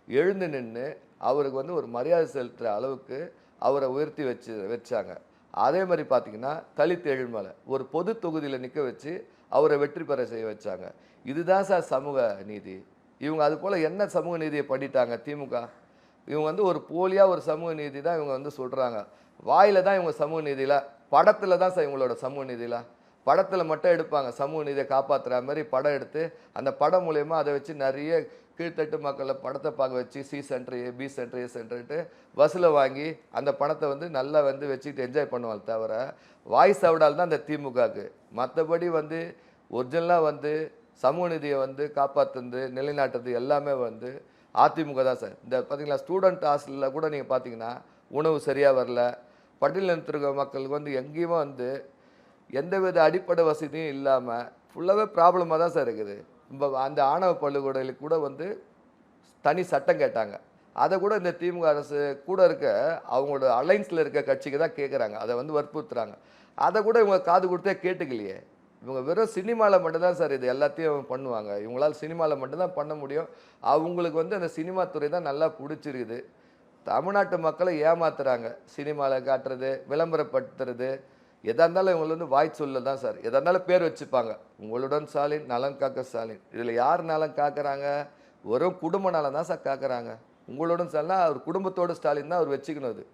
எழுந்து நின்று அவருக்கு வந்து ஒரு மரியாதை செலுத்துகிற அளவுக்கு அவரை உயர்த்தி வச்சாங்க. அதே மாதிரி பார்த்தீங்கன்னா தலித் ஏழுமலை ஒரு பொது தொகுதியில் நிற்க வச்சு அவரை வெற்றி பெற செய்ய வச்சாங்க. இதுதான் சார் சமூக நீதி. இவங்க அது போல் என்ன சமூக நீதியை பண்ணிட்டாங்க திமுக? இவங்க வந்து ஒரு போலியாக ஒரு சமூக நீதி தான் இவங்க வந்து சொல்கிறாங்க. வாயில் தான் இவங்க சமூக நீதியில், படத்தில் தான் சார் இவங்களோட சமூக நீதியில். படத்தில் மட்டும் எடுப்பாங்க சமூக நீதியை காப்பாற்றுற மாதிரி படம் எடுத்து அந்த படம் மூலயமா அதை வச்சு நிறைய கீழ்த்தட்டு மக்களை படத்தை பார்க்க வச்சு சி சென்டர் ஏ பி சென்டர் ஏ சென்டர்ட்டு வசூலை வாங்கி அந்த பணத்தை வந்து நல்லா வந்து வச்சுக்கிட்டு என்ஜாய் பண்ணுவாங்க. தவிர வாய்ஸ் அவுடால் தான் அந்த திமுகவுக்கு. மற்றபடி வந்து ஒரிஜினலாக வந்து சமூக நீதியை வந்து காப்பாற்றுறது நிலைநாட்டுறது எல்லாமே வந்து அதிமுக தான் சார். இந்த பார்த்தீங்களா ஸ்டூடெண்ட் ஹாஸ்டலில் கூட நீங்கள் பார்த்தீங்கன்னா உணவு சரியாக வரல. பட்டியலினத்திற்க மக்களுக்கு வந்து எங்கேயுமே வந்து எந்தவித அடிப்படை வசதியும் இல்லாமல் ஃபுல்லாகவே ப்ராப்ளமாக தான் சார் இருக்குது. இப்போ அந்த ஆணவ பள்ளிக்கூடங்களுக்கு கூட வந்து தனி சட்டம் கேட்டாங்க. அதை கூட இந்த திமுக அரசு கூட இருக்க அவங்களோட அலைன்ஸில் இருக்க கட்சிக்கு தான் கேட்குறாங்க. அதை வந்து வற்புறுத்துறாங்க. அதை கூட இவங்க காது கொடுத்தே கேட்டுக்கலையே. இவங்க வெறும் சினிமாவில் மட்டும்தான் சார் இது எல்லாத்தையும் பண்ணுவாங்க. இவங்களால் சினிமாவில் மட்டும்தான் பண்ண முடியும். அவங்களுக்கு வந்து அந்த சினிமா துறை தான் நல்லா பிடிச்சிருக்குது. தமிழ்நாட்டு மக்களை ஏமாத்துறாங்க. சினிமாவில் காட்டுறது, விளம்பரப்படுத்துறது, எதாக இருந்தாலும் இவங்களை வந்து வாய் சொல்ல தான் சார். எதாக இருந்தாலும் பேர் வச்சுப்பாங்க. உங்களுடன் ஸ்டாலின், நலன் காக்க ஸ்டாலின். இதில் யார் நலன் காக்குறாங்க? வெறும் குடும்ப நலம் தான் சார் காக்குறாங்க. உங்களுடன் ஸ்டாலினா அவர் குடும்பத்தோட ஸ்டாலின் தான் அவர் வச்சுக்கணும். அது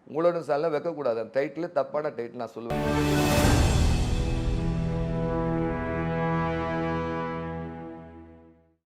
உங்களுடன் ஸ்டாலினா வைக்கக்கூடாது. அந்த டைட்டில் தப்பான டைட்டில் நான் சொல்லுவேன்.